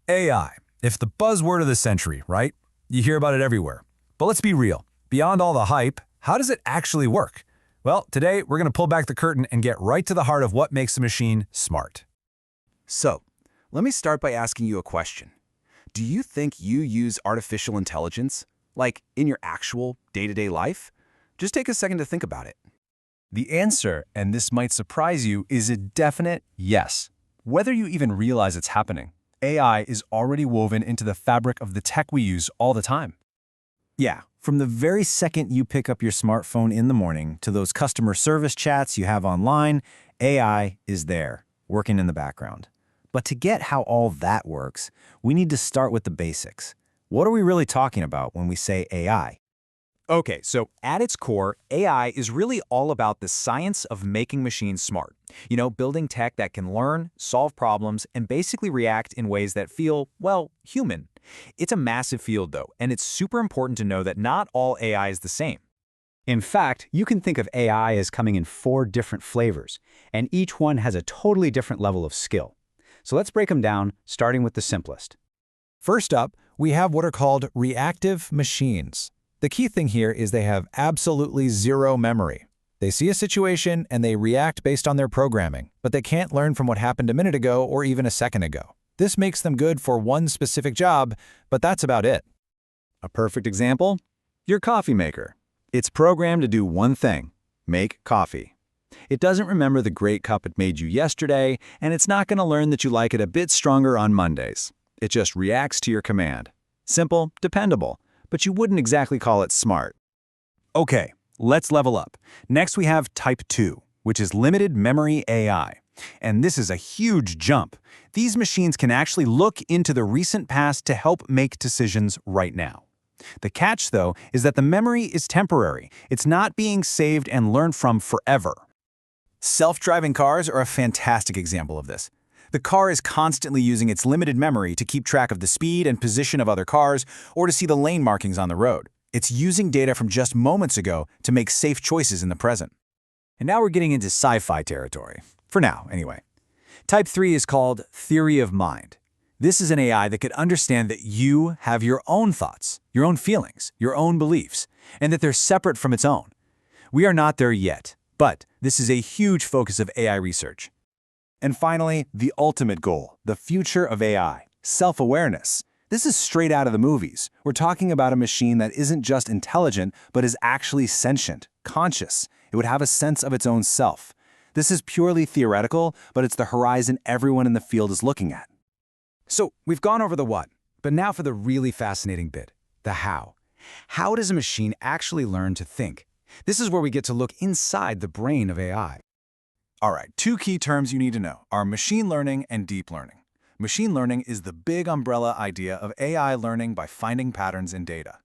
AI. If the buzzword of the century, right? You hear about it everywhere. But let's be real. Beyond all the hype, how does it actually work? Well, today we're going to pull back the curtain and get right to the heart of what makes a machine smart. So, let me start by asking you a question. Do you think you use artificial intelligence, like in your actual day-to-day life? Just take a second to think about it. The answer, and this might surprise you, is a definite yes. Whether you even realize it's happening, AI is already woven into the fabric of the tech we use all the time. Yeah, from the very second you pick up your smartphone in the morning to those customer service chats you have online, AI is there, working in the background. But to get how all that works, we need to start with the basics. What are we really talking about when we say AI? Okay, so at its core, AI is really all about the science of making machines smart. Building tech that can learn, solve problems, and basically react in ways that feel, well, human. It's a massive field, though, and it's super important to know that not all AI is the same. In fact, you can think of AI as coming in 4 different flavors, and each one has a totally different level of skill. So let's break them down, starting with the simplest. First up, we have what are called reactive machines. The key thing here is they have absolutely zero memory. They see a situation and they react based on their programming, but they can't learn from what happened a minute ago or even a second ago. This makes them good for one specific job, but that's about it. A perfect example? Your coffee maker. It's programmed to do one thing: make coffee. It doesn't remember the great cup it made you yesterday, and it's not going to learn that you like it a bit stronger on Mondays. It just reacts to your command. Simple, dependable, but you wouldn't exactly call it smart. Okay, let's level up. Next we have Type 2, which is limited memory AI. And this is a huge jump. These machines can actually look into the recent past to help make decisions right now. The catch, though, is that the memory is temporary. It's not being saved and learned from forever. Self-driving cars are a fantastic example of this. The car is constantly using its limited memory to keep track of the speed and position of other cars or to see the lane markings on the road. It's using data from just moments ago to make safe choices in the present. And now we're getting into sci-fi territory. For now, anyway. Type 3 is called theory of mind. This is an AI that could understand that you have your own thoughts, your own feelings, your own beliefs, and that they're separate from its own. We are not there yet, but this is a huge focus of AI research. And finally, the ultimate goal, the future of AI, self-awareness. This is straight out of the movies. We're talking about a machine that isn't just intelligent, but is actually sentient, conscious. It would have a sense of its own self. This is purely theoretical, but it's the horizon everyone in the field is looking at. So, we've gone over the what, but now for the really fascinating bit, the how. How does a machine actually learn to think? This is where we get to look inside the brain of AI. All right, 2 key terms you need to know are machine learning and deep learning. Machine learning is the big umbrella idea of AI learning by finding patterns in data.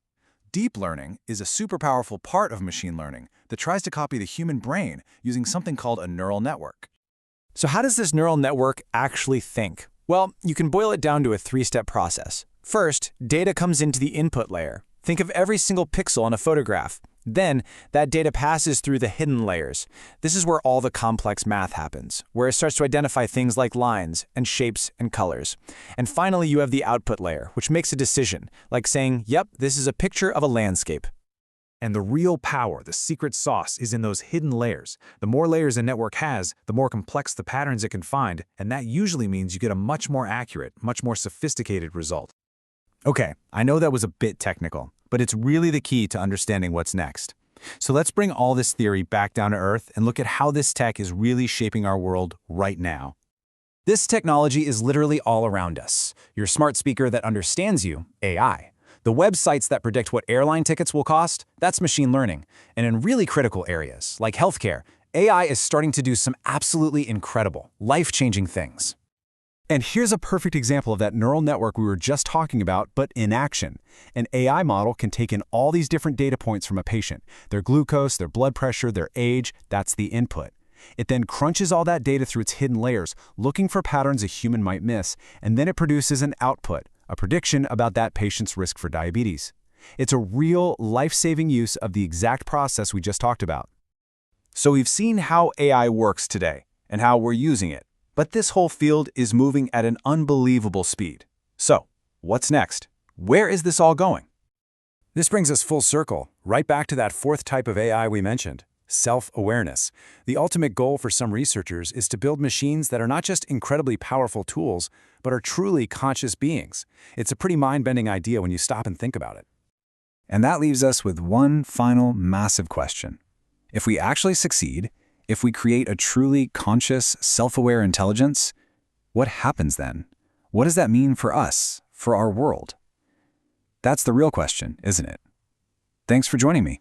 Deep learning is a super powerful part of machine learning that tries to copy the human brain using something called a neural network. So how does this neural network actually think? Well, you can boil it down to a 3-step process. First, data comes into the input layer. Think of every single pixel in a photograph. Then, that data passes through the hidden layers. This is where all the complex math happens, where it starts to identify things like lines and shapes and colors. And finally, you have the output layer, which makes a decision, like saying, yep, this is a picture of a landscape. And the real power, the secret sauce, is in those hidden layers. The more layers a network has, the more complex the patterns it can find, and that usually means you get a much more accurate, much more sophisticated result. Okay, I know that was a bit technical, but it's really the key to understanding what's next. So let's bring all this theory back down to earth and look at how this tech is really shaping our world right now. This technology is literally all around us. Your smart speaker that understands you, AI. The websites that predict what airline tickets will cost, that's machine learning. And in really critical areas, like healthcare, AI is starting to do some absolutely incredible, life-changing things. And here's a perfect example of that neural network we were just talking about, but in action. An AI model can take in all these different data points from a patient, their glucose, their blood pressure, their age, that's the input. It then crunches all that data through its hidden layers, looking for patterns a human might miss, and then it produces an output, a prediction about that patient's risk for diabetes. It's a real, life-saving use of the exact process we just talked about. So we've seen how AI works today, and how we're using it. But this whole field is moving at an unbelievable speed. So, what's next? Where is this all going? This brings us full circle, right back to that fourth type of AI we mentioned, self-awareness. The ultimate goal for some researchers is to build machines that are not just incredibly powerful tools, but are truly conscious beings. It's a pretty mind-bending idea when you stop and think about it. And that leaves us with one final massive question. If we actually succeed, if we create a truly conscious, self-aware intelligence, what happens then? What does that mean for us, for our world? That's the real question, isn't it? Thanks for joining me.